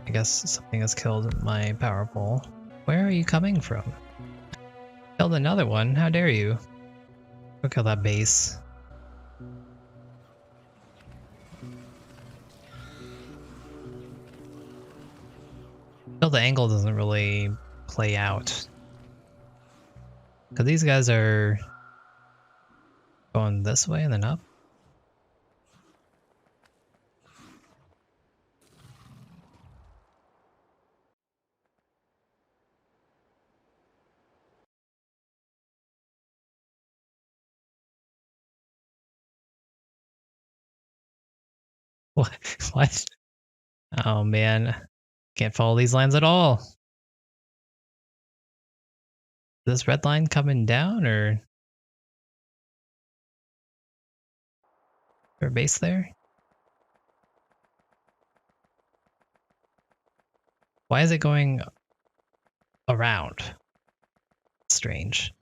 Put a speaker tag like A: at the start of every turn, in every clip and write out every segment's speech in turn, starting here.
A: I guess something has killed my power pole. Where are you coming from? Killed another one? How dare you? Go kill that base. Still, the angle doesn't really play out. Because these guys are going this way and then up. What? What? Oh man. Can't follow these lines at all. Is this red line coming down or a base there? Why is it going around? Strange.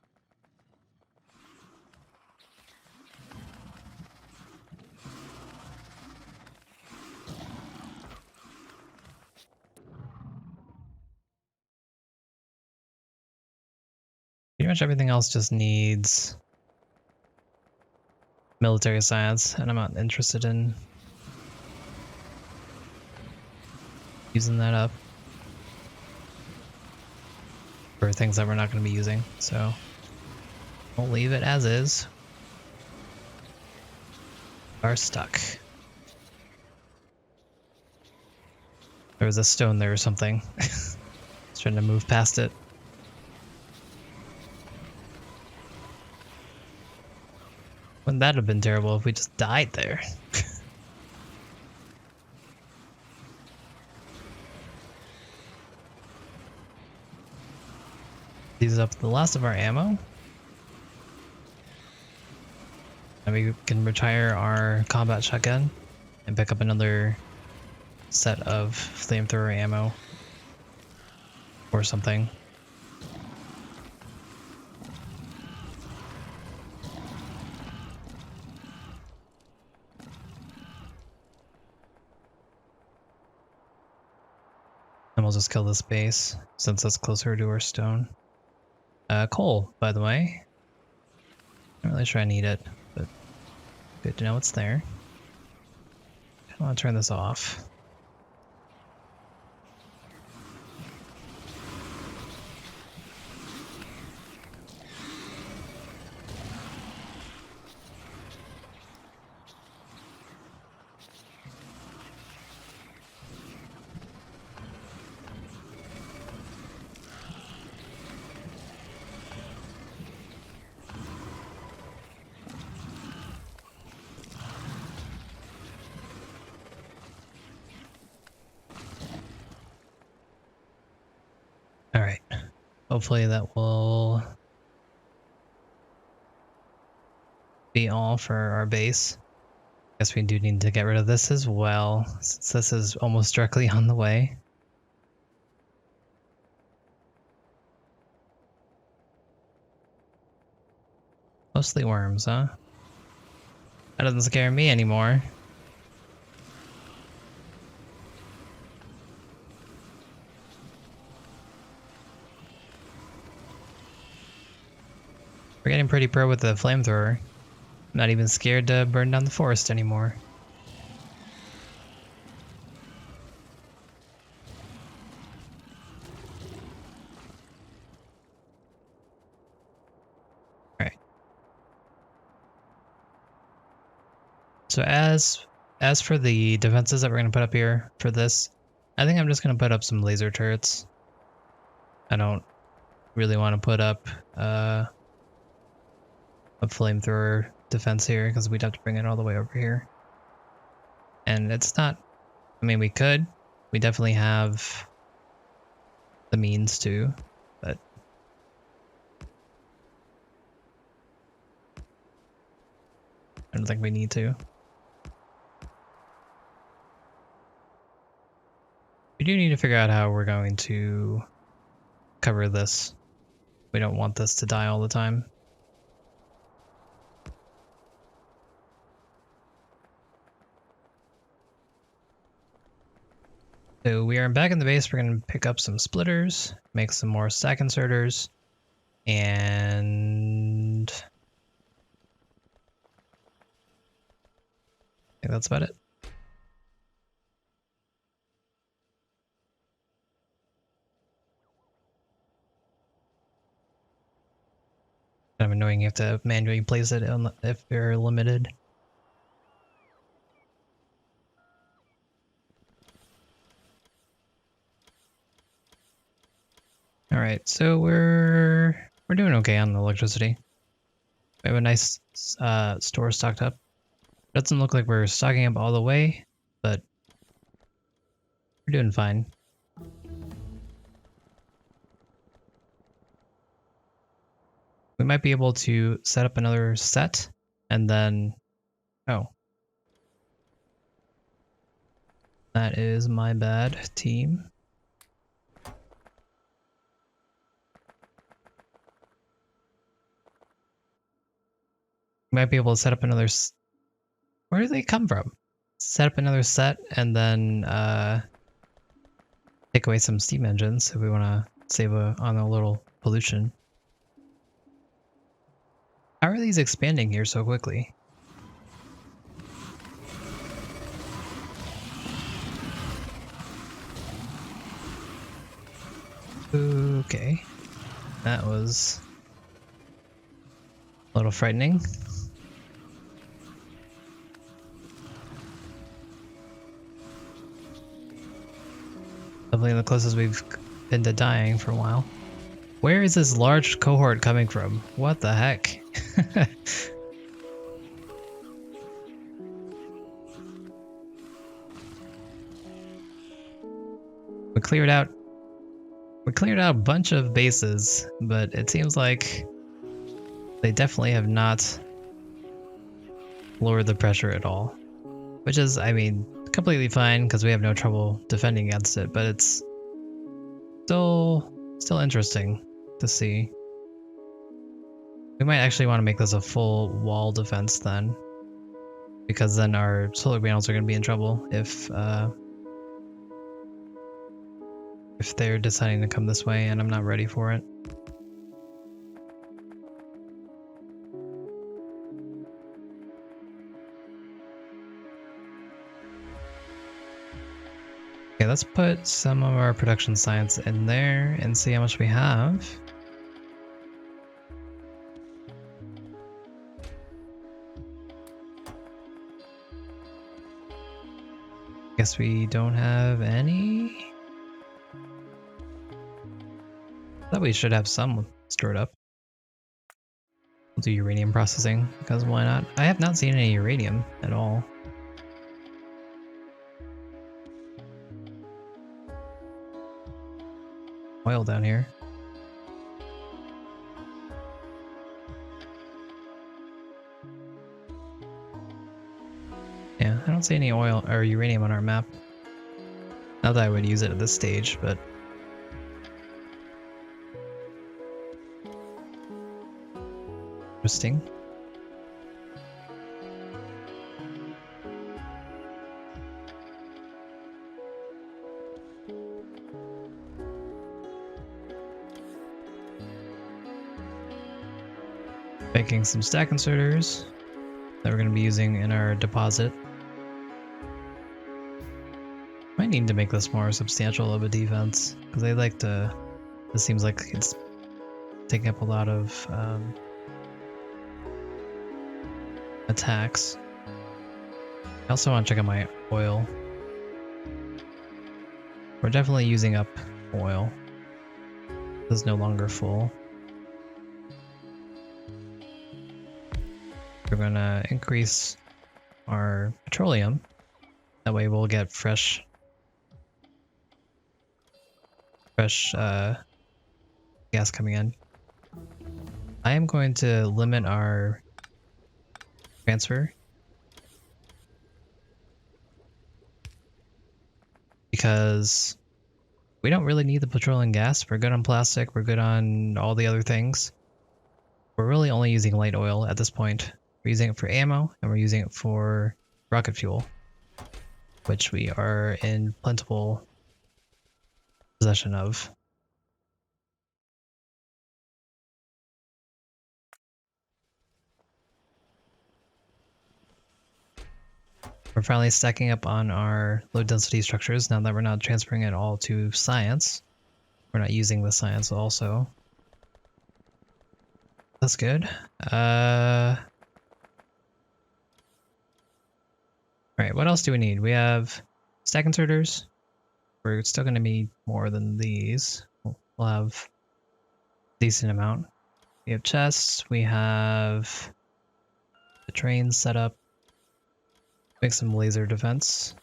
A: Pretty much everything else just needs military science, and I'm not interested in using that up for things that we're not going to be using, so we'll leave it as is. Are stuck. There was a stone there or something. I was trying to move past it. Wouldn't that have been terrible if we just died there? Use up the last of our ammo. And we can retire our combat shotgun and pick up another set of flamethrower ammo or something. And we'll just kill this base since that's closer to our stone. Coal, by the way. Not really sure I need it, but good to know it's there. I want to turn this off. Alright. Hopefully that will be all for our base. Guess we do need to get rid of this as well, since this is almost directly on the way. Mostly worms, huh? That doesn't scare me anymore. We're getting pretty pro with the flamethrower. I'm not even scared to burn down the forest anymore. Alright. So as for the defenses that we're going to put up here for this, I think I'm just going to put up some laser turrets. I don't really want to put up a flamethrower defense here because we'd have to bring it all the way over here. And it's not, I mean, we could. We definitely have the means to, but I don't think we need to. We do need to figure out how we're going to cover this. We don't want this to die all the time. So we are back in the base. We're going to pick up some splitters, make some more stack inserters, and I think that's about it. Kind of annoying you have to manually place it if they're limited. All right, so we're doing okay on the electricity. We have a nice store stocked up. Doesn't look like we're stocking up all the way, but we're doing fine. We might be able to set up another set and then, oh, that is my bad, team. We might be able to set up another, where do they come from? Set up another set and then take away some steam engines if we want to save on a little pollution. How are these expanding here so quickly? Okay, that was a little frightening. Definitely the closest we've been to dying for a while. Where is this large cohort coming from? What the heck? We cleared out a bunch of bases, but it seems like they definitely have not lowered the pressure at all. Which is, I mean, completely fine because we have no trouble defending against it, but it's still interesting to see. We might actually want to make this a full wall defense then, because then our solar panels are going to be in trouble if they're deciding to come this way and I'm not ready for it. Okay, let's put some of our production science in there and see how much we have. Guess we don't have any. Thought we should have some stored up. We'll do uranium processing, because why not? I have not seen any uranium at all. Oil down here. Yeah, I don't see any oil or uranium on our map. Not that I would use it at this stage, but interesting. Making some stack inserters that we're going to be using in our deposit. Might need to make this more substantial of a defense, because they like to, it seems like it's taking up a lot of attacks. I also want to check out my oil. We're definitely using up oil. This is no longer full. We're going to increase our petroleum. That way we'll get fresh gas coming in. I am going to limit our transfer because we don't really need the petroleum gas. We're good on plastic. We're good on all the other things. We're really only using light oil at this point. We're using it for ammo and we're using it for rocket fuel, which we are in plentiful possession of. We're finally stacking up on our low density structures now that we're not transferring it all to science. We're not using the science also. That's good. Alright, what else do we need? We have stack inserters. We're still going to need more than these. We'll have a decent amount. We have chests. We have the train set up. Make some laser defense.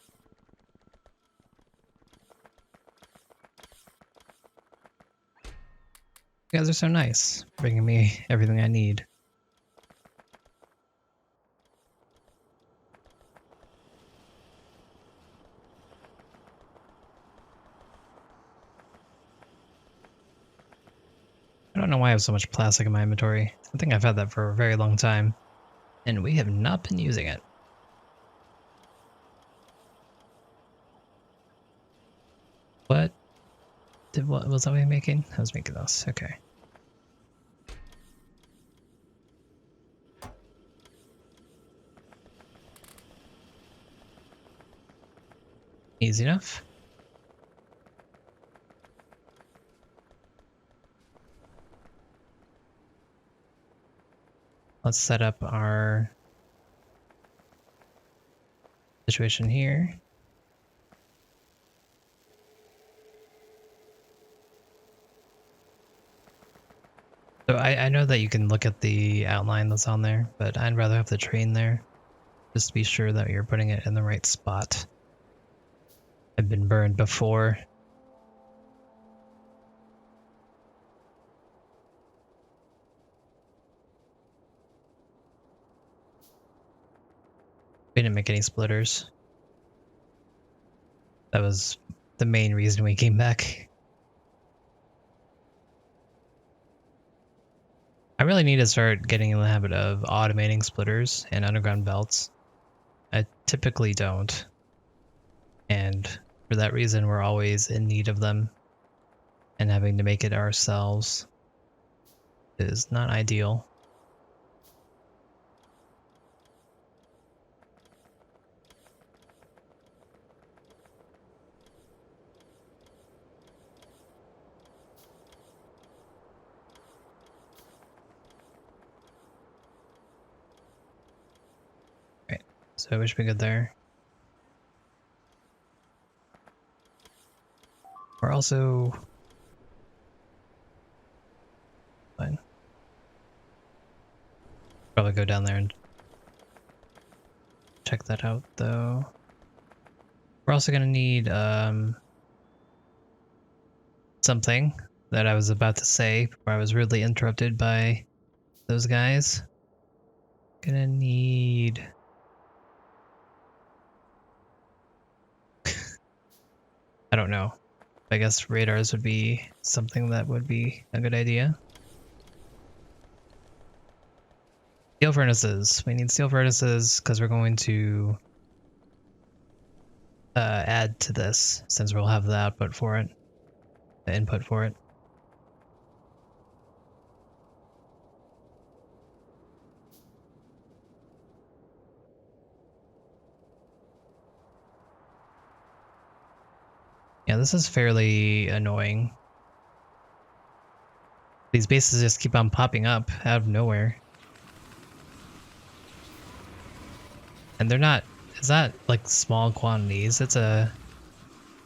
A: You guys are so nice, bringing me everything I need. I don't know why I have so much plastic in my inventory. I think I've had that for a very long time, and we have not been using it. What was I making? I was making those. Okay. Easy enough. Let's set up our situation here. So I know that you can look at the outline that's on there, but I'd rather have the train there, just to be sure that you're putting it in the right spot. I've been burned before. We didn't make any splitters. That was the main reason we came back. I really need to start getting in the habit of automating splitters and underground belts. I typically don't. And for that reason, we're always in need of them. And having to make it ourselves is not ideal. Right, so we should be good there. We're also fine. Probably go down there and check that out though. We're also gonna need something that I was about to say before I was rudely interrupted by those guys. Gonna need I don't know. I guess radars would be something that would be a good idea. Steel furnaces. We need steel furnaces because we're going to add to this since we'll have the output for it, the input for it. Yeah, this is fairly annoying. These bases just keep on popping up out of nowhere. And they're not, it's not like small quantities. It's a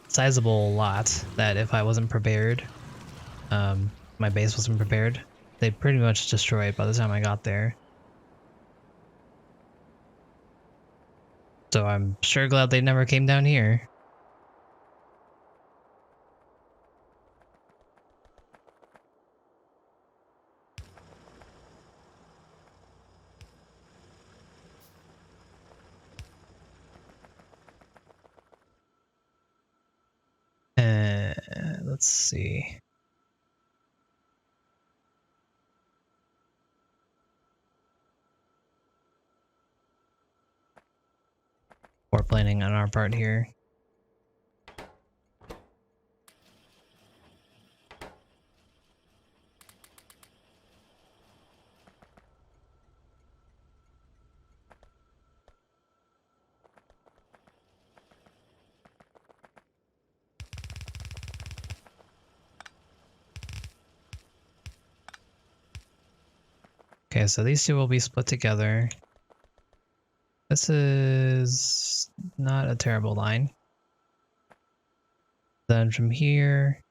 A: sizable lot that if I wasn't prepared, my base wasn't prepared, they'd pretty much destroy it by the time I got there. So I'm sure glad they never came down here. Let's see. Poor planning on our part here. Okay, so these two will be split together. This is not a terrible line. Then from here,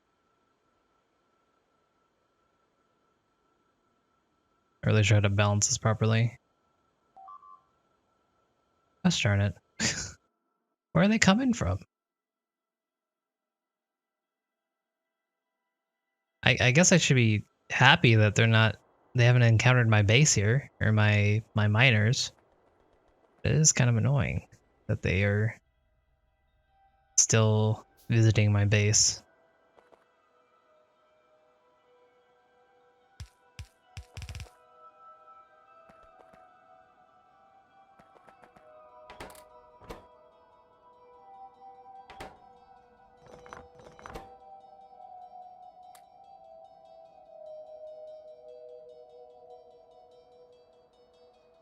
A: I really try to balance this properly. Gosh darn it. Where are they coming from? I guess I should be happy that they haven't encountered my base here, or my miners. It is kind of annoying that they are still visiting my base.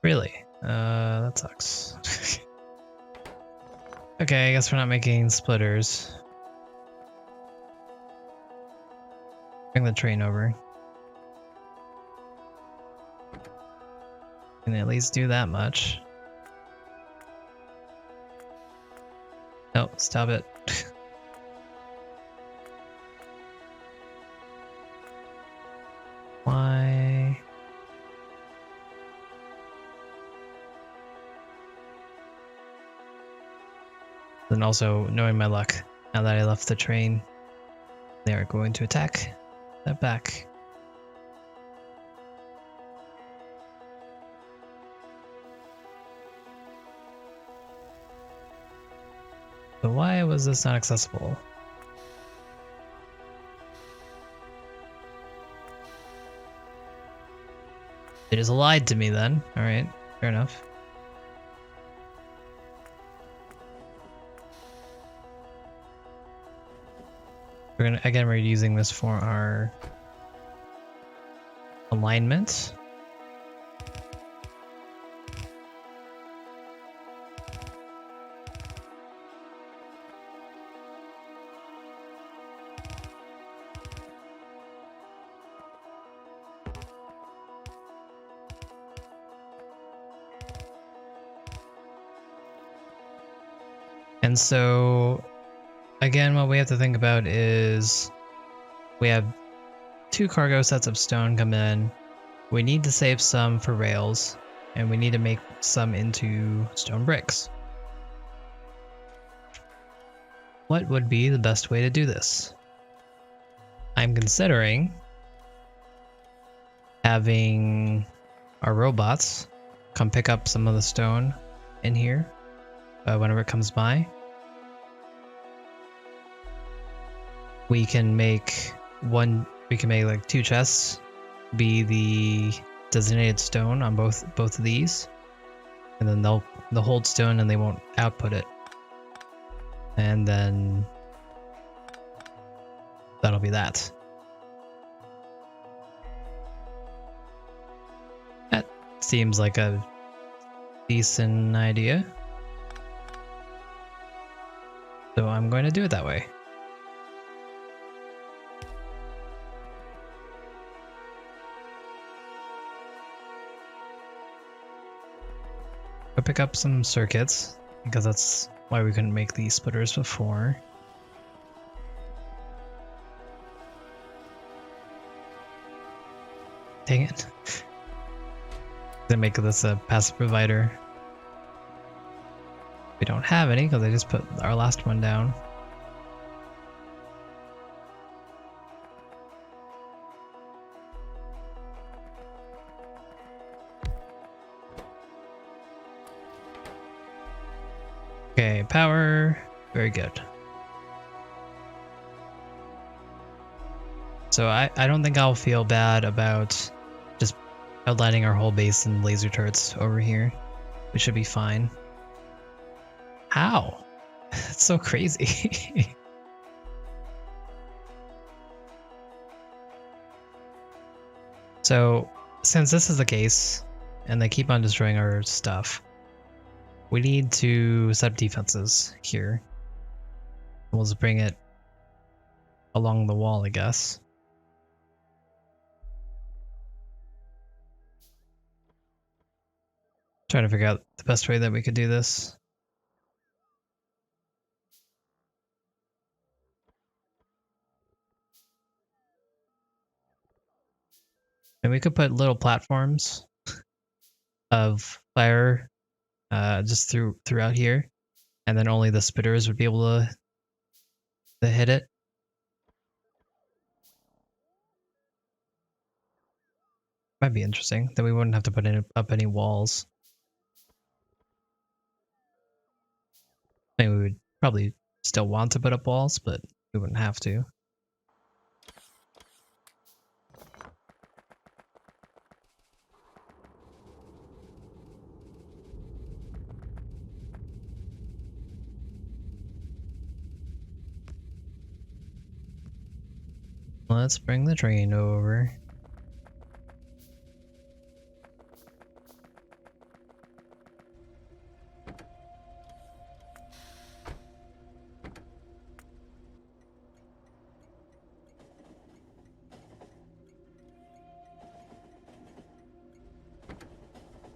A: Really? That sucks. Okay, I guess we're not making splitters. Bring the train over. Can at least do that much. No, stop it. Why? Then also, knowing my luck, now that I left the train, they are going to attack that back. But why was this not accessible? They just lied to me then. Alright, fair enough. We're using this for our alignment. And so, again, what we have to think about is we have 2 cargo sets of stone come in. We need to save some for rails, and we need to make some into stone bricks. What would be the best way to do this? I'm considering having our robots come pick up some of the stone in here whenever it comes by. We can make like 2 chests be the designated stone on both of these, and then they'll hold stone and they won't output it, and then that'll be that. That seems like a decent idea, so I'm going to do it that way. Go pick up some circuits, because that's why we couldn't make these splitters before. Dang it. They make this a passive provider. We don't have any because I just put our last one down. Okay, power, very good. So I don't think I'll feel bad about just outlining our whole base in laser turrets over here. We should be fine. How? That's so crazy. So since this is the case, and they keep on destroying our stuff, we need to set up defenses here. We'll just bring it along the wall, I guess. Trying to figure out the best way that we could do this. And we could put little platforms of fire just throughout here, and then only the spitters would be able to hit it. Might be interesting. Then we wouldn't have to put up any walls. I mean, we would probably still want to put up walls, but we wouldn't have to. Let's bring the train over.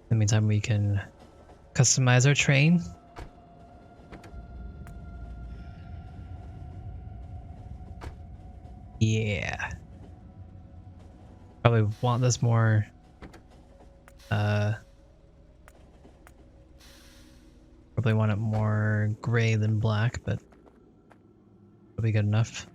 A: In the meantime, we can customize our train. Yeah. Probably want this more probably want it more gray than black, but it'll be good enough.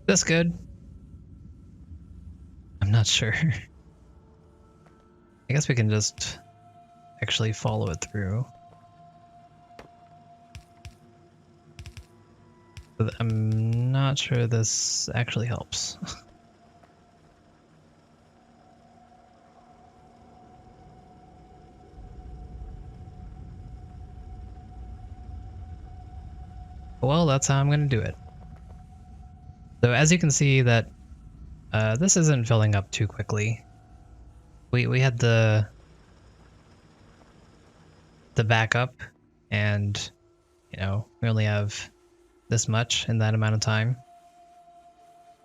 A: This good? I'm not sure. I guess we can just actually follow it through. But I'm not sure this actually helps. Well, that's how I'm gonna do it. So as you can see that this isn't filling up too quickly. We had the backup, and you know, we only have this much in that amount of time.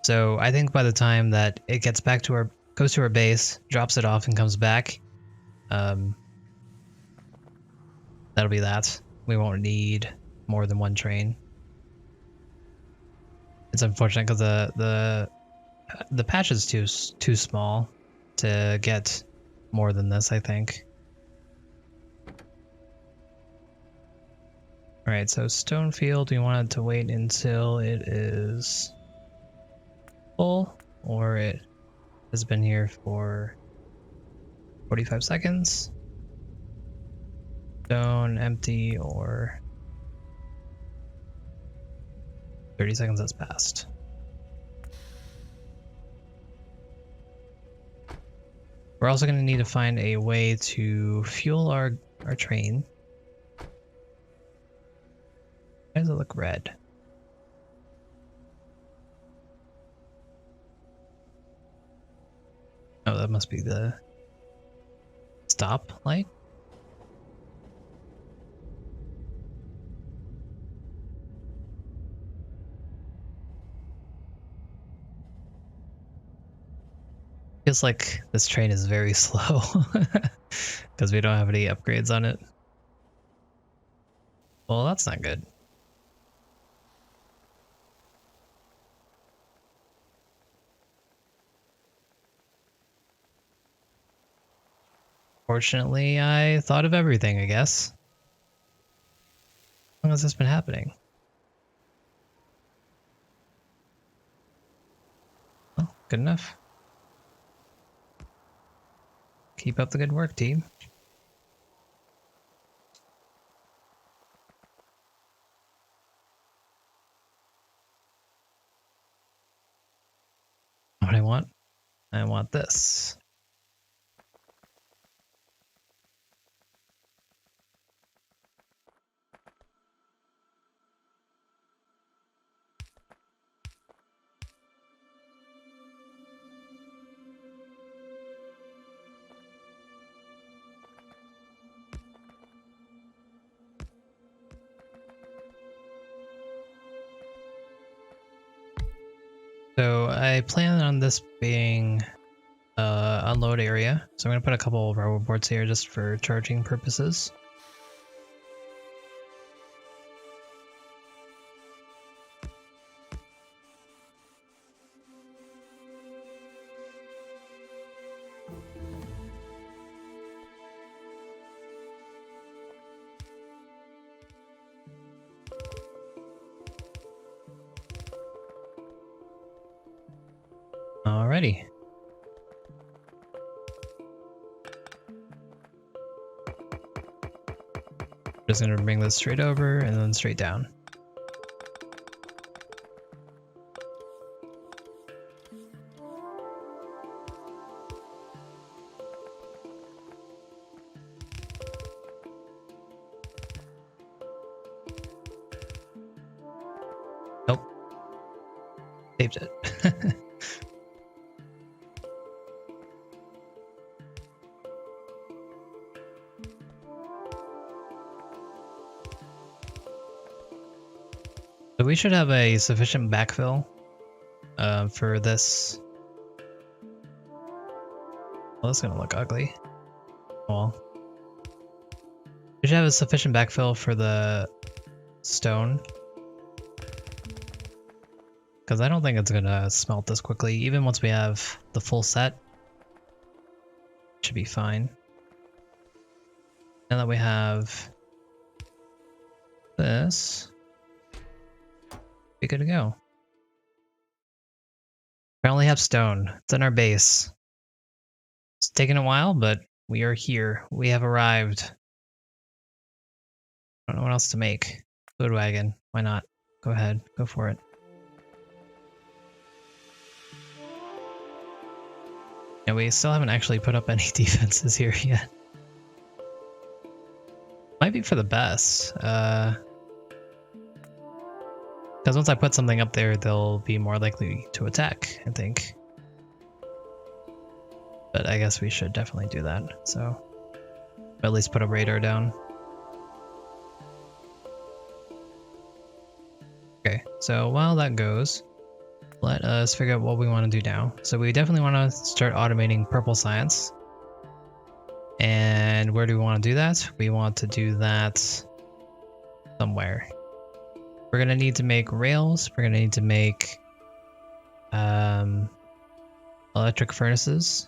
A: So I think by the time that it gets back to goes to our base, drops it off and comes back, that'll be that. We won't need more than one train. It's unfortunate because the patch is too small to get more than this, I think. Alright, so Stonefield, we wanted to wait until it is full, or it has been here for 45 seconds. Stone, empty, or 30 seconds has passed. We're also going to need to find a way to fuel our train. Why does it look red? Oh, that must be the stop light. Feels like this train is very slow because we don't have any upgrades on it. Well, that's not good. Fortunately, I thought of everything, I guess. How long has this been happening? Well, good enough. Keep up the good work, team. What I want? I want this. So I plan on this being unload area. So I'm gonna put a couple of rubber boards here just for charging purposes. Alrighty. Just gonna bring this straight over and then straight down. Nope. Saved it. So we should have a sufficient backfill for this. Well, that's gonna look ugly. Well, we should have a sufficient backfill for the stone. Because I don't think it's gonna smelt this quickly. Even once we have the full set, it should be fine. Now that we have this, be good to go. We only have stone. It's in our base. It's taken a while, but we are here. We have arrived. I don't know what else to make. Food wagon. Why not? Go ahead. Go for it. And we still haven't actually put up any defenses here yet. Might be for the best. Because once I put something up there, they'll be more likely to attack, I think. But I guess we should definitely do that, so... at least put a radar down. Okay, so while that goes, let us figure out what we want to do now. So we definitely want to start automating purple science. And where do we want to do that? We want to do that somewhere. We're going to need to make rails. We're going to need to make electric furnaces.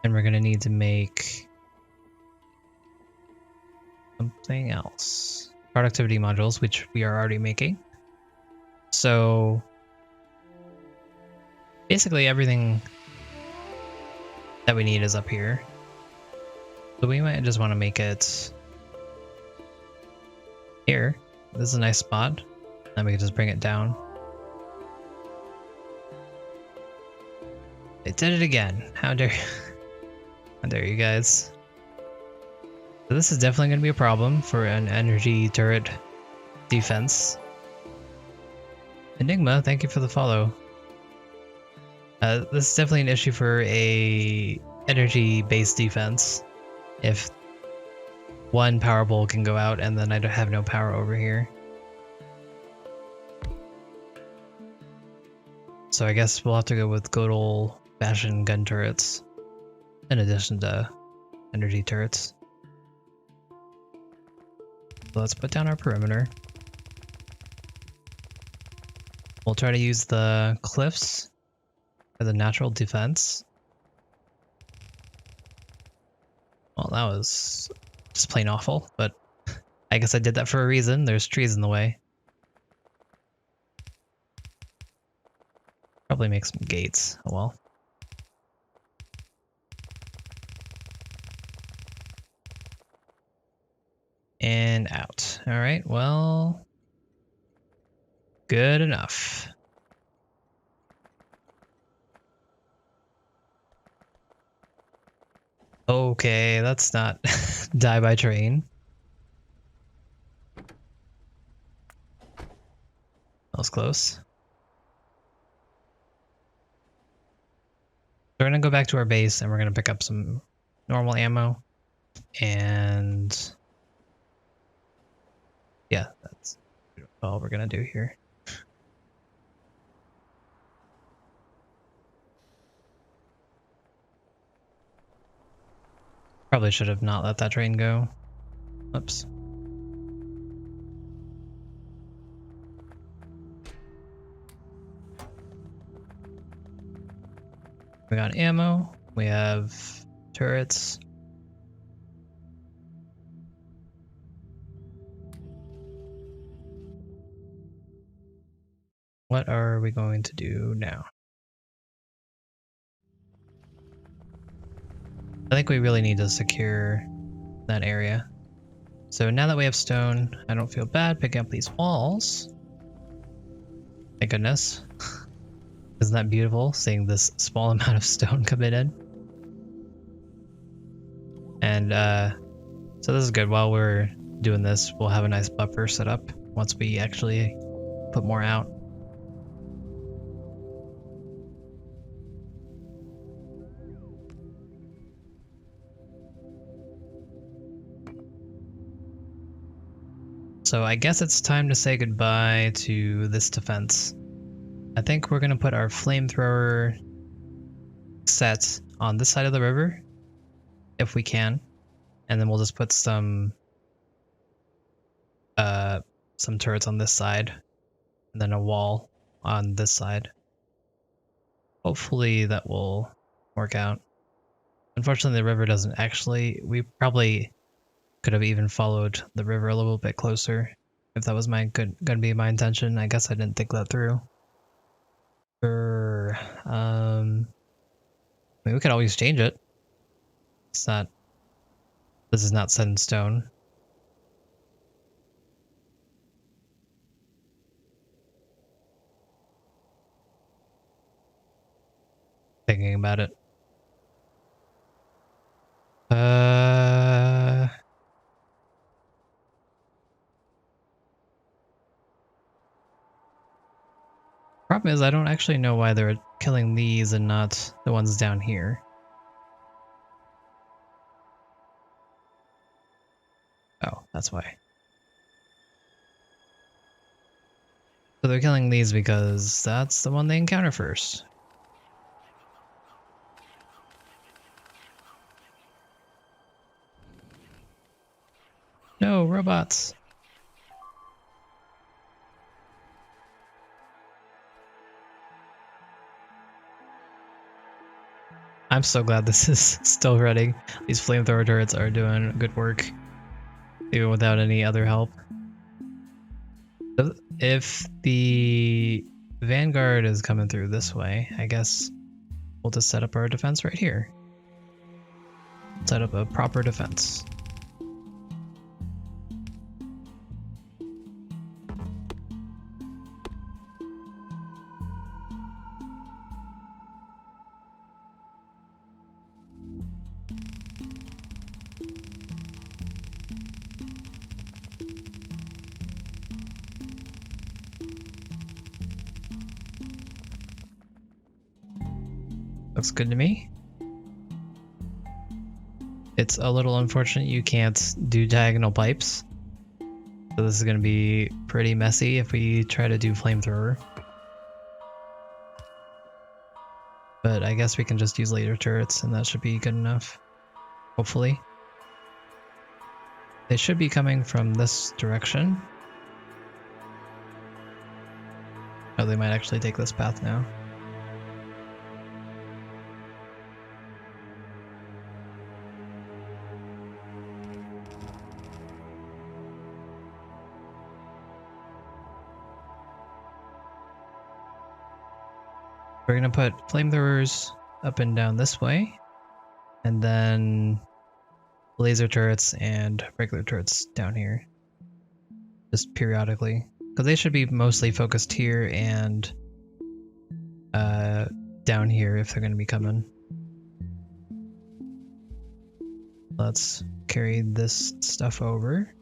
A: And we're going to need to make something else. Productivity modules, which we are already making. So basically everything that we need is up here. So we might just want to make it here. This is a nice spot. Then we can just bring it down. It did it again. How dare how dare you guys. So this is definitely going to be a problem for an energy turret defense. Enigma, thank you for the follow. This is definitely an issue for a energy-based defense. If one power bowl can go out and then I don't have no power over here. So I guess we'll have to go with good old-fashioned gun turrets in addition to energy turrets. So let's put down our perimeter. We'll try to use the cliffs as a natural defense. Well, that was just plain awful, but I guess I did that for a reason. There's trees in the way. Probably make some gates. Oh well. And out. Alright, well... good enough. Okay, let's not die by train. That was close. We're gonna go back to our base and we're gonna pick up some normal ammo. And yeah, that's all we're gonna do here. Probably should have not let that train go. Oops. We got ammo. We have turrets. What are we going to do now? I think we really need to secure that area. So now that we have stone, I don't feel bad picking up these walls. Thank goodness. Isn't that beautiful, seeing this small amount of stone coming in? And so this is good. While we're doing this, we'll have a nice buffer set up once we actually put more out. So I guess it's time to say goodbye to this defense. I think we're gonna put our flamethrower set on this side of the river, if we can, and then we'll just put some turrets on this side, and then a wall on this side. Hopefully that will work out. Unfortunately, the river doesn't actually. We probably could have even followed the river a little bit closer if that was gonna be my intention. I guess I didn't think that through. Sure. I mean, we could always change it. It's not. This is not set in stone. Thinking about it. Problem is, I don't actually know why they're killing these and not the ones down here. Oh, that's why. So they're killing these because that's the one they encounter first. No, robots. I'm so glad this is still running. These flamethrower turrets are doing good work, even without any other help. If the Vanguard is coming through this way, I guess we'll just set up our defense right here. Set up a proper defense. Looks good to me. It's a little unfortunate you can't do diagonal pipes. So this is going to be pretty messy if we try to do flamethrower. But I guess we can just use laser turrets and that should be good enough. Hopefully. They should be coming from this direction. Oh, they might actually take this path now. We're gonna put flamethrowers up and down this way, and then laser turrets and regular turrets down here, just periodically, because they should be mostly focused here and down here if they're gonna be coming. Let's carry this stuff over.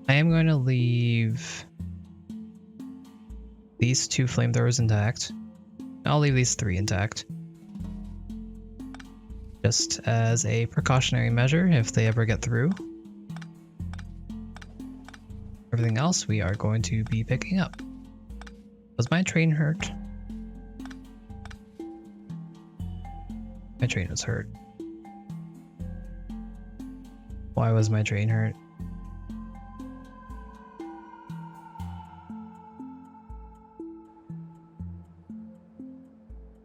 A: I am going to leave these 2 flamethrowers intact. I'll leave these 3 intact. Just as a precautionary measure if they ever get through. Everything else we are going to be picking up. Was my train hurt? My train was hurt. Why was my train hurt?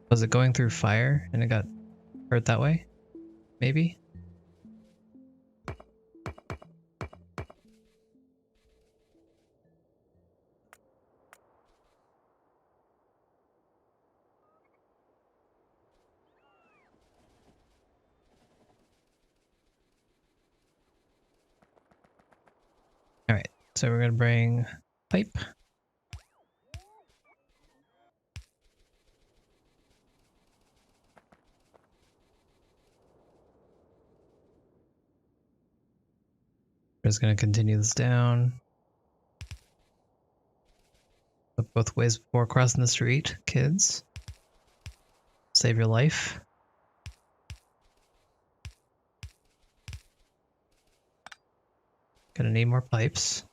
A: Was it going through fire and it got hurt that way? Maybe? Alright, so we're gonna bring pipe. We're just gonna continue this down. Look both ways before crossing the street, kids. Save your life. Gonna need more pipes.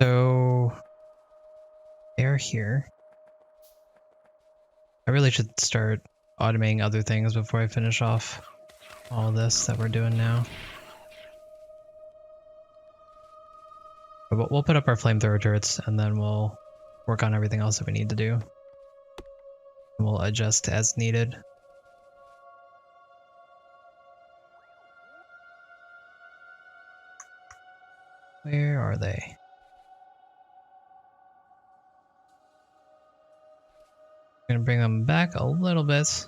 A: So, air here. I really should start automating other things before I finish off all this that we're doing now. But we'll put up our flamethrower turrets and then we'll work on everything else that we need to do. We'll adjust as needed. Where are they? I'm gonna bring them back a little bit.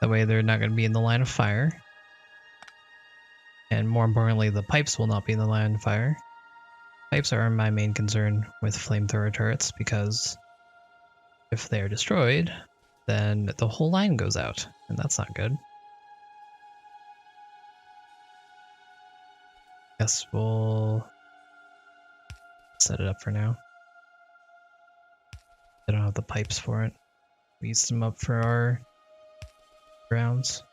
A: That way they're not gonna be in the line of fire. And more importantly, the pipes will not be in the line of fire. Pipes are my main concern with flamethrower turrets because if they're destroyed, then the whole line goes out, and that's not good. Guess we'll set it up for now. I don't have the pipes for it. We used them up for our rounds.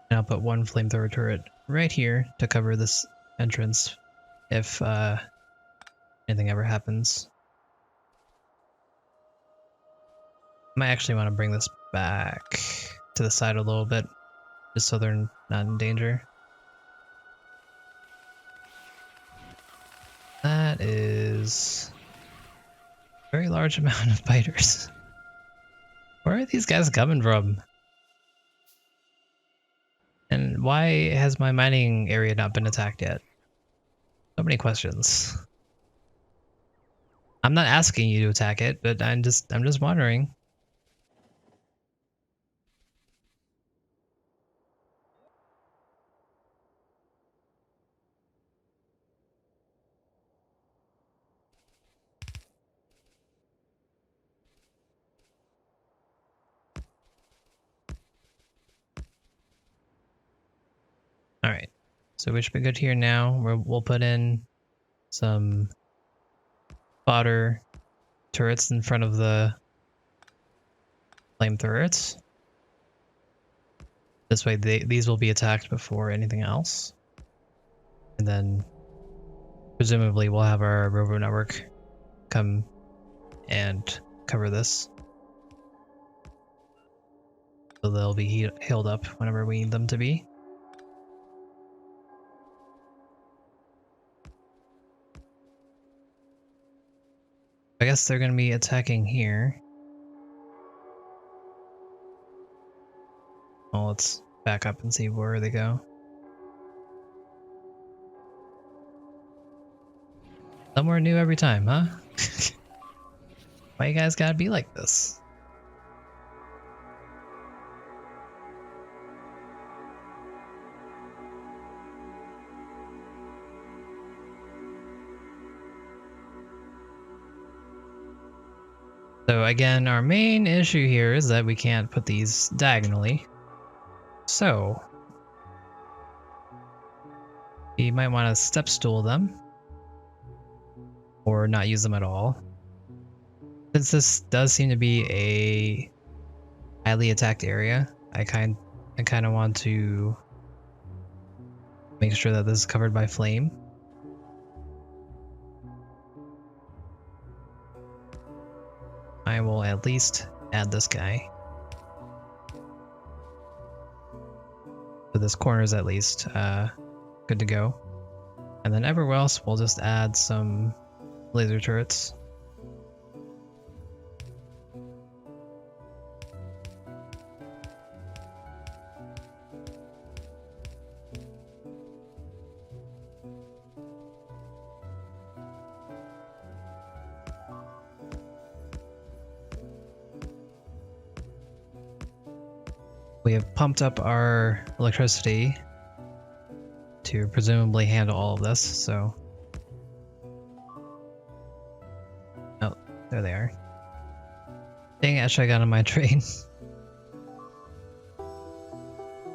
A: And I'll put one flamethrower turret right here to cover this entrance if anything ever happens. I might actually want to bring this back to the side a little bit, just so they're not in danger. That is a very large amount of biters. Where are these guys coming from? And why has my mining area not been attacked yet? So many questions. I'm not asking you to attack it, but I'm just wondering. Alright, so we should be good here now. We'll put in some fodder turrets in front of the flame turrets. This way these will be attacked before anything else. And then presumably we'll have our robo network come and cover this. So they'll be healed up whenever we need them to be. I guess they're going to be attacking here. Well, let's back up and see where they go. Somewhere new every time, huh? Why you guys gotta be like this? So again, our main issue here is that we can't put these diagonally. So you might want to step stool them or not use them at all. Since this does seem to be a highly attacked area, I kind of want to make sure that this is covered by flame. I will at least add this guy. So this corner is at least good to go. And then everywhere else, we'll just add some laser turrets. We have pumped up our electricity to presumably handle all of this, so... Oh, there they are. Dang it, I should have got on my train. It's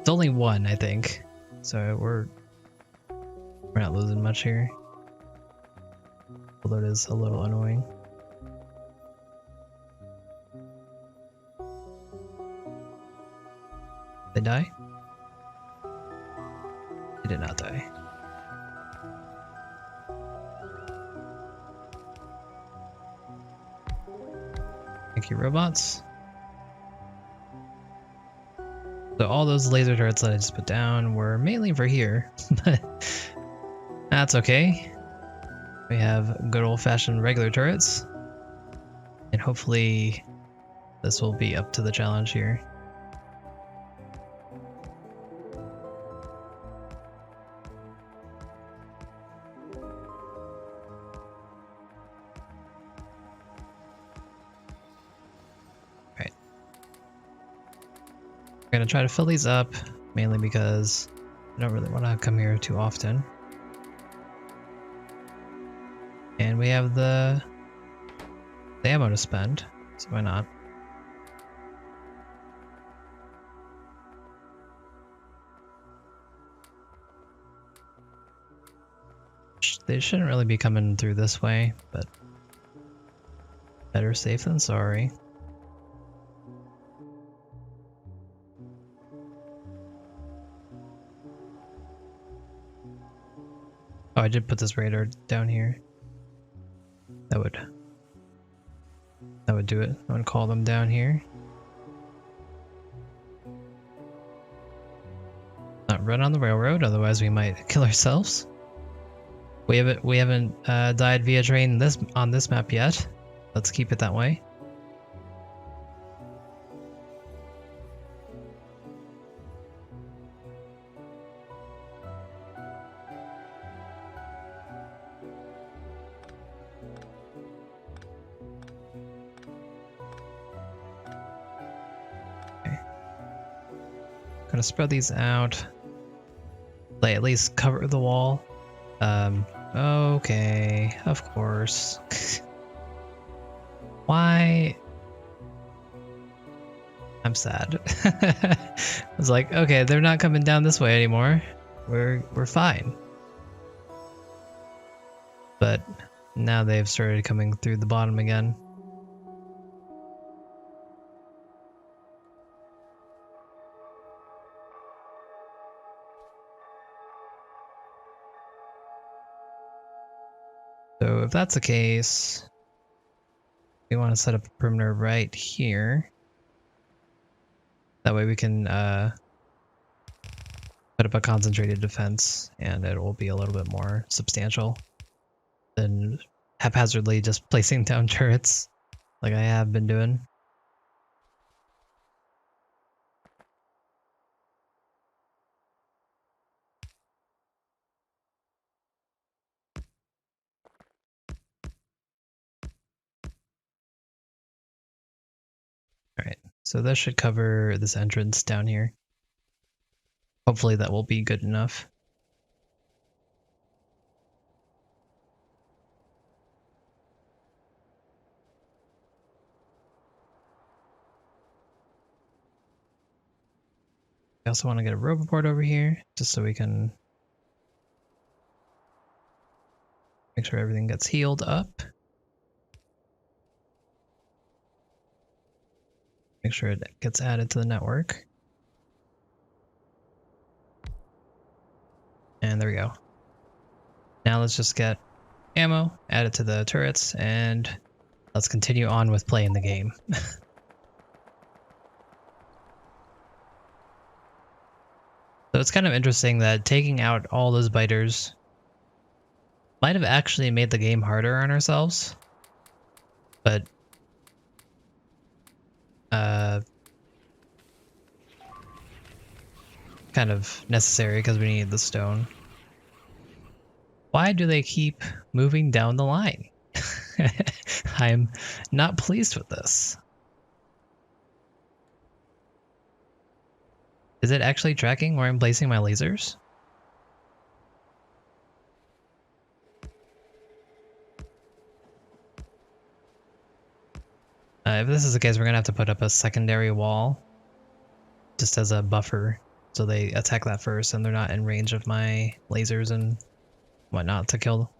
A: only one, I think. So we're not losing much here. Although it is a little annoying. They die? They did not die. Thank you, robots. So all those laser turrets that I just put down were mainly for here, but that's okay. We have good old-fashioned regular turrets, and hopefully this will be up to the challenge here. We're gonna try to fill these up, mainly because I don't really want to come here too often. And we have the ammo to spend, so why not? They shouldn't really be coming through this way, but better safe than sorry. Oh, I did put this radar down here. That would do it. I would call them down here. Not run on the railroad, otherwise we might kill ourselves. We haven't died via train on this map yet. Let's keep it that way. Gonna spread these out. Like at least cover the wall. Okay, of course. Why? I'm sad. I was like, okay, they're not coming down this way anymore. We're fine. But now they've started coming through the bottom again. So if that's the case, we want to set up a perimeter right here. That way we can put up a concentrated defense and it will be a little bit more substantial than haphazardly just placing down turrets like I have been doing. Alright, so that should cover this entrance down here. Hopefully that will be good enough. I also want to get a roboport over here, just so we can make sure everything gets healed up. Make sure it gets added to the network. And there we go. Now let's just get ammo, add it to the turrets, and let's continue on with playing the game. So it's kind of interesting that taking out all those biters might have actually made the game harder on ourselves, but kind of necessary because we need the stone. Why do they keep moving down the line? I'm not pleased with this. Is it actually tracking where I'm placing my lasers? If this is the case, we're gonna have to put up a secondary wall just as a buffer, so they attack that first and they're not in range of my lasers and whatnot to kill.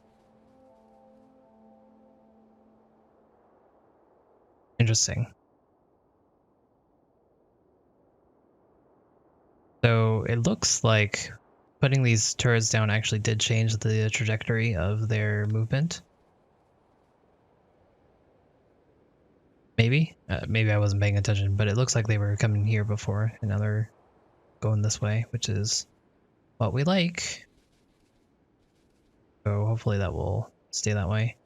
A: Interesting. So it looks like putting these turrets down actually did change the trajectory of their movement. Maybe? Maybe I wasn't paying attention, but it looks like they were coming here before, and now they're going this way, which is what we like. So hopefully that will stay that way.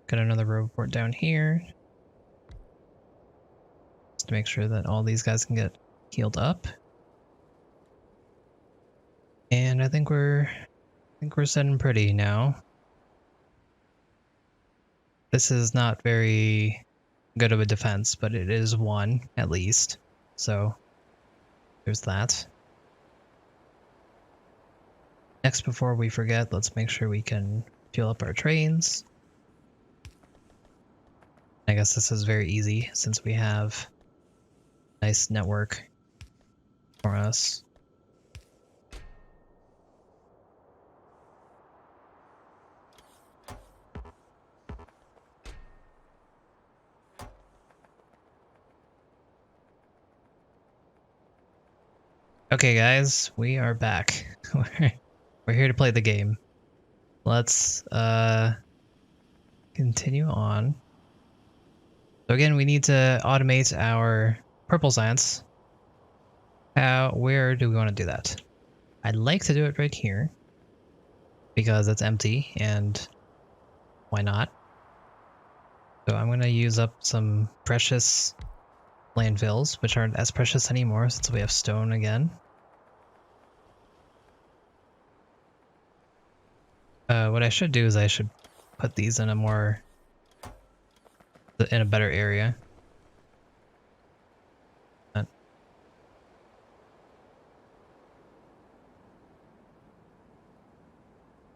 A: Got another roboport down here. Just to make sure that all these guys can get healed up. And I think we're sitting pretty now. This is not very good of a defense, but it is one at least. So there's that. Next, before we forget, let's make sure we can fuel up our trains. I guess this is very easy since we have a nice network for us. Okay guys, we are back. We're here to play the game. Let's continue on. So again, we need to automate our purple science. Where do we want to do that? I'd like to do it right here because it's empty and why not? So I'm going to use up some precious landfills, which aren't as precious anymore since we have stone again. What I should do is I should put these in a better area.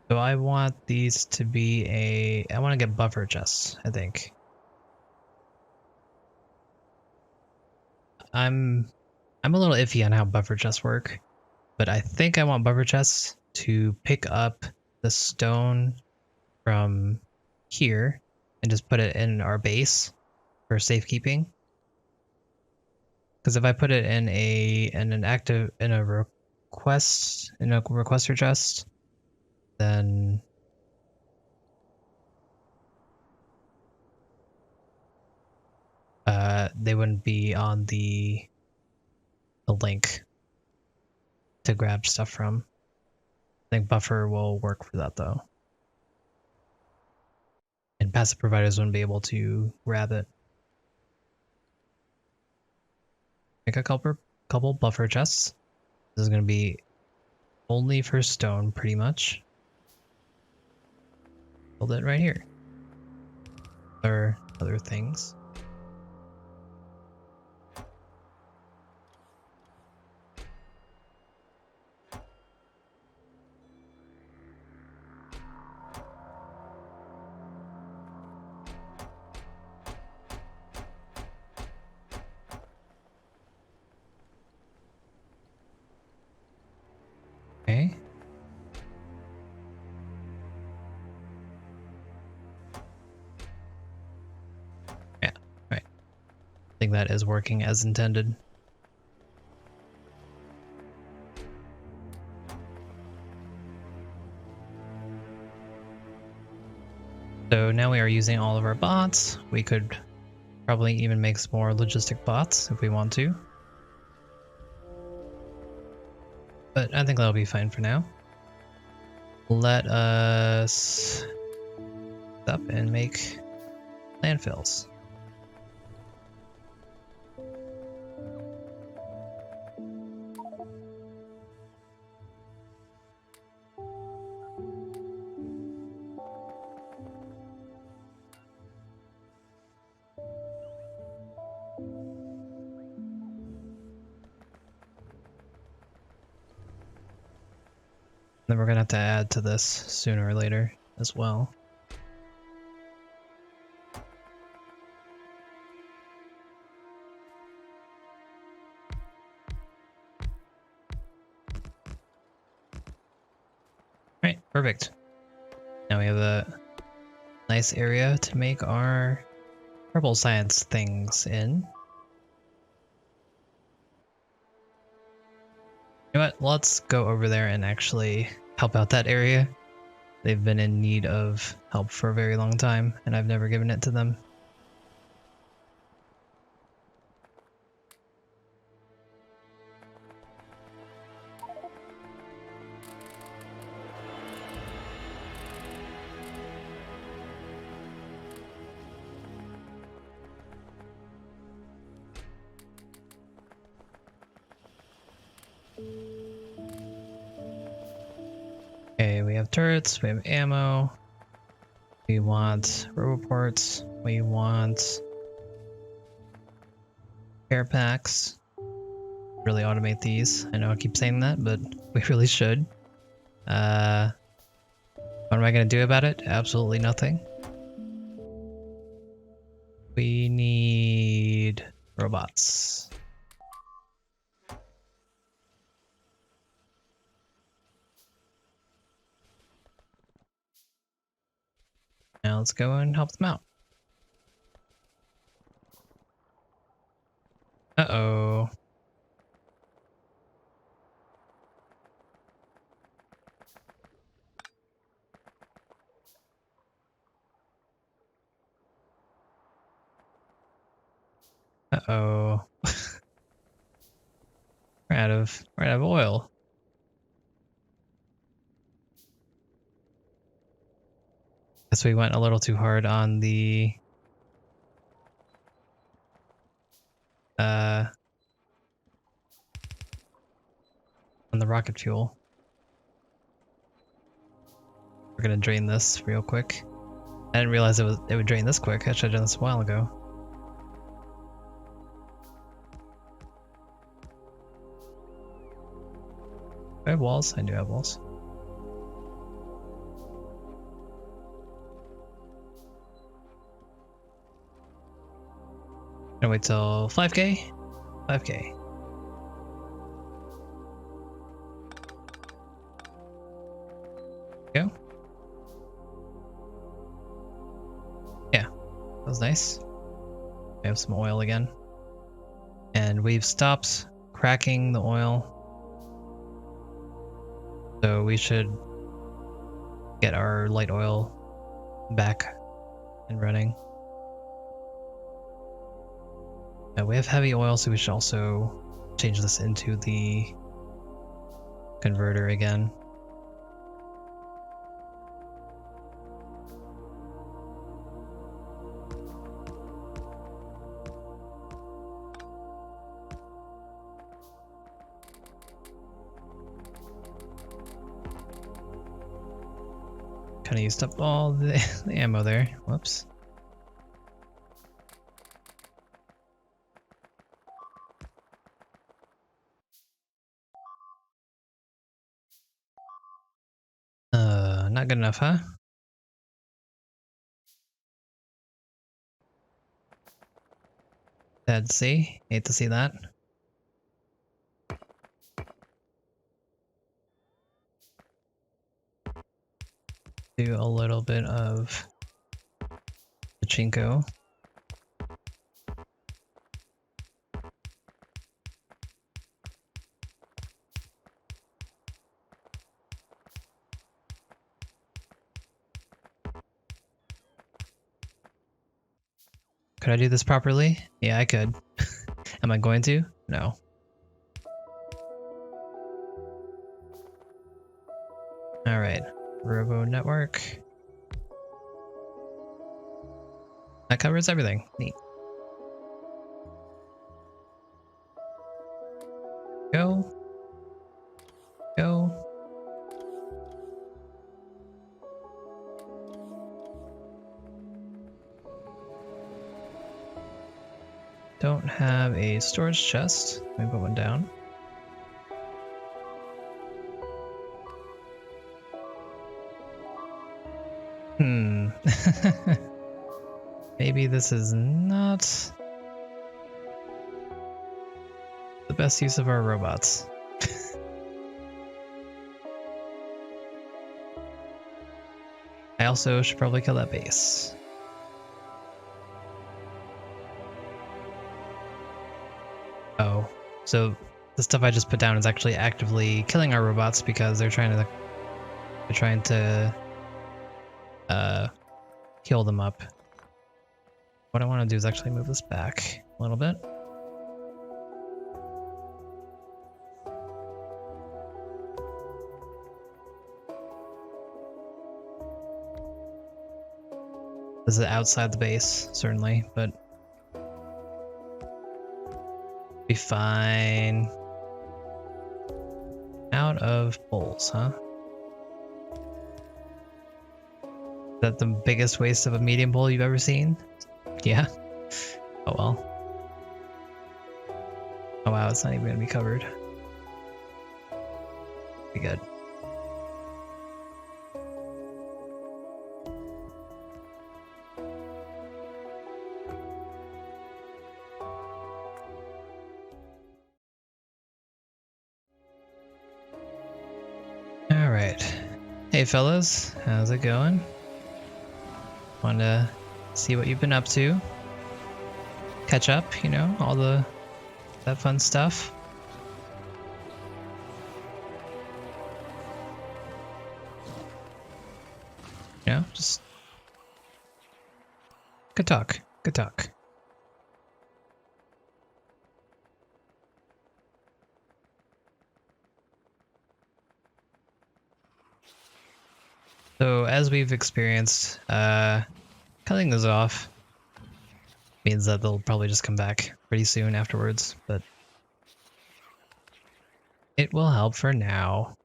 A: So I want these to be I want to get buffer chests, I think. I'm a little iffy on how buffer chests work, but I think I want buffer chests to pick up the stone from here and just put it in our base for safekeeping. Because if I put it in a requester chest, then they wouldn't be on the link to grab stuff from. I think buffer will work for that though. And passive providers wouldn't be able to grab it. Make a couple buffer chests. This is going to be only for stone, pretty much. Build it right here. Or other things. think that is working as intended. So now we are using all of our bots. We could probably even make some more logistic bots if we want to. But I think that'll be fine for now. Let us up and make landfills. Then we're gonna have to add to this sooner or later as well. Right, perfect. Now we have a nice area to make our purple science things in. You know what? Let's go over there and actually help out that area. They've been in need of help for a very long time, and I've never given it to them. Okay, we have turrets, we have ammo, we want roboports, we want care packs. Really automate these. I know I keep saying that, but we really should. What am I going to do about it? Absolutely nothing. We need robots. Now let's go and help them out. Uh-oh. Uh-oh. we're out of oil. Guess we went a little too hard on the rocket fuel. We're gonna drain this real quick. I didn't realize it would drain this quick. I should have done this a while ago. Do I have walls? I do have walls. Gonna wait till 5k? 5k. Go. Yeah, that was nice. We have some oil again. And we've stopped cracking the oil. So we should get our light oil back and running. We have heavy oil, so we should also change this into the converter again. Kind of used up all the ammo there. Whoops. Not good enough, huh? Sad to see. Hate to see that. Do a little bit of pachinko. Could I do this properly? Yeah, I could. Am I going to? No. Alright. Robo network. That covers everything. Neat. Go. Go. Don't have a storage chest. Let me put one down. Maybe this is not the best use of our robots. I also should probably kill that base. Oh, so the stuff I just put down is actually actively killing our robots because they're trying to heal them up. What I want to do is actually move this back a little bit. This is outside the base, certainly, but be fine. Out of bowls, huh? Is that the biggest waste of a medium bowl you've ever seen? Yeah? Oh well. Oh wow, it's not even gonna be covered. Be good. Alright. Hey fellas, how's it going? Want to see what you've been up to? Catch up, you know, all that fun stuff. You know, just good talk. Good talk. So as we've experienced, cutting those off means that they'll probably just come back pretty soon afterwards, but it will help for now.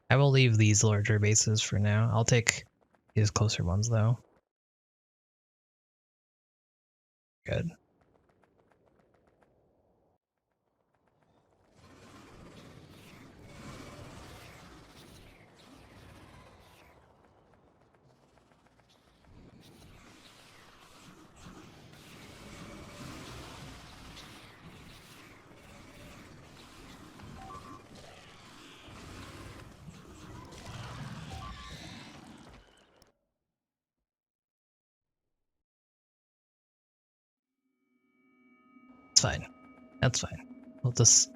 A: I will leave these larger bases for now. I'll take these closer ones though. Good. It's fine. That's fine. We'll just...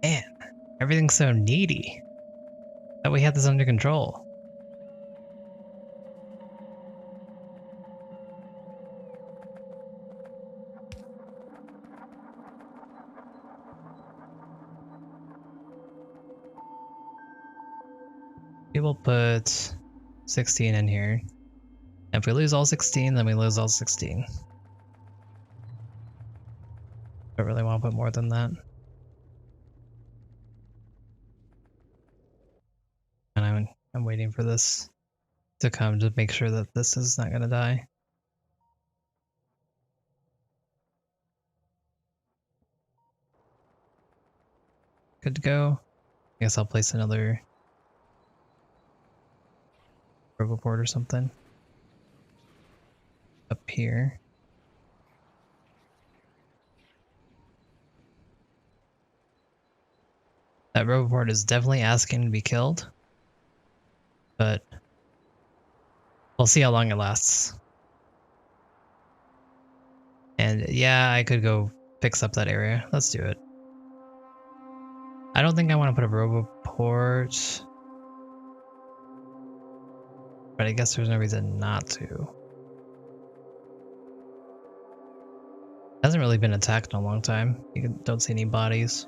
A: Man, everything's so needy. Thought we had this under control. We will put 16 in here. And if we lose all 16, then we lose all 16. Don't really want to put more than that. And I'm waiting for this to come to make sure that this is not gonna die. Good to go. I guess I'll place another roboport or something up here. That roboport is definitely asking to be killed, but we'll see how long it lasts. And yeah, I could go fix up that area. Let's do it. I don't think I want to put a roboport, but I guess there's no reason not to. Hasn't really been attacked in a long time. Don't see any bodies.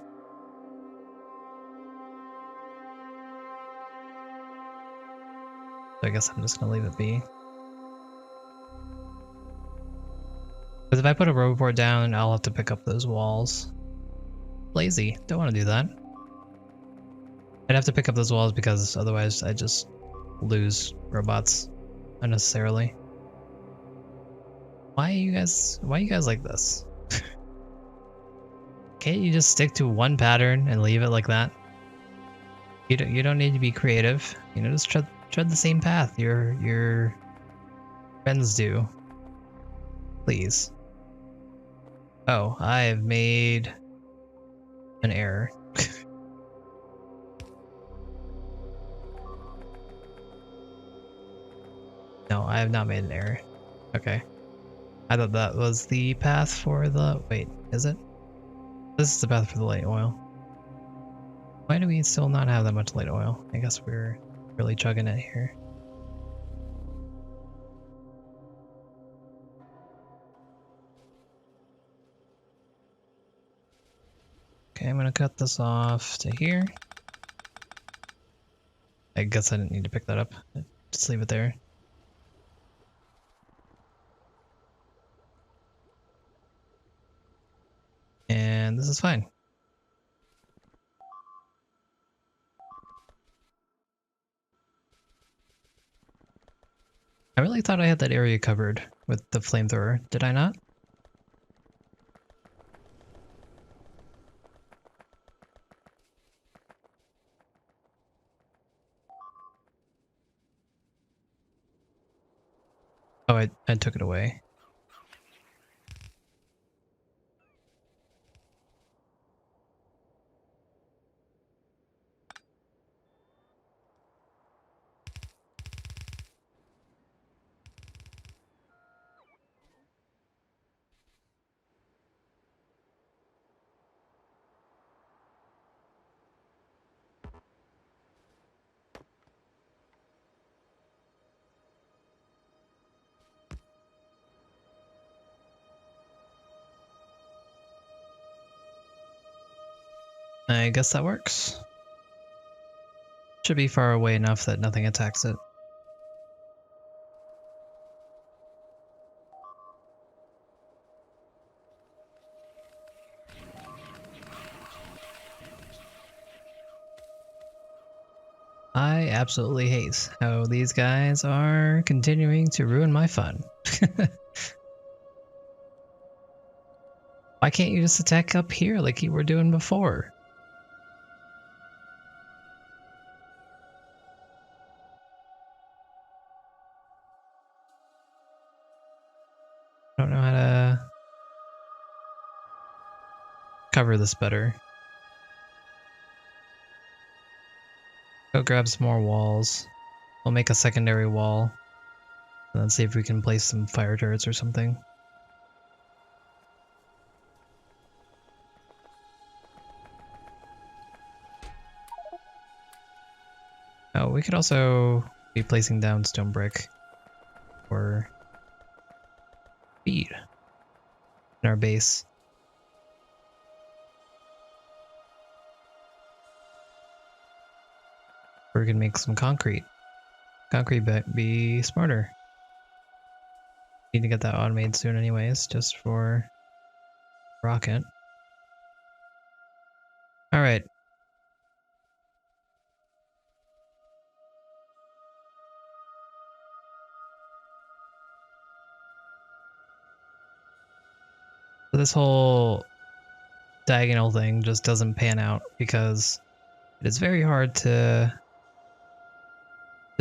A: So I guess I'm just gonna leave it be. Because if I put a roadboard down, I'll have to pick up those walls. Lazy. Don't want to do that. I'd have to pick up those walls because otherwise I just lose robots unnecessarily. Why are you guys like this? Can't you just stick to one pattern and leave it like that? You don't need to be creative. You know, just tread the same path your friends do. Please. Oh, I have made an error. No, I have not made an error. Okay. I thought that was the path for the... Wait, is it? This is the path for the light oil. Why do we still not have that much light oil? I guess we're really chugging it here. Okay, I'm gonna cut this off to here. I guess I didn't need to pick that up. Just leave it there. And this is fine. I really thought I had that area covered with the flamethrower. Did I not? Oh, I took it away. I guess that works. Should be far away enough that nothing attacks it. I absolutely hate how these guys are continuing to ruin my fun. Why can't you just attack up here like you were doing before? I don't know how to cover this better. Go grab some more walls. We'll make a secondary wall. And then see if we can place some fire turrets or something. Oh, we could also be placing down stone brick or feed in our base. Or we can make some concrete. Concrete be smarter. Need to get that automated soon anyways, just for rocket. Alright. So this whole diagonal thing just doesn't pan out because it is very hard to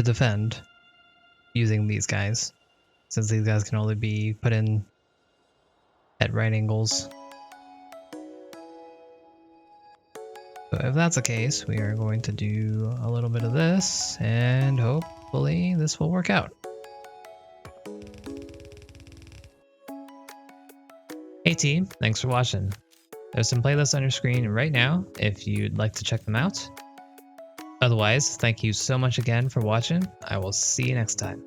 A: defend using these guys, since these guys can only be put in at right angles. So if that's the case, we are going to do a little bit of this, and hopefully this will work out. Hey team, thanks for watching. There's some playlists on your screen right now if you'd like to check them out. Otherwise, thank you so much again for watching. I will see you next time.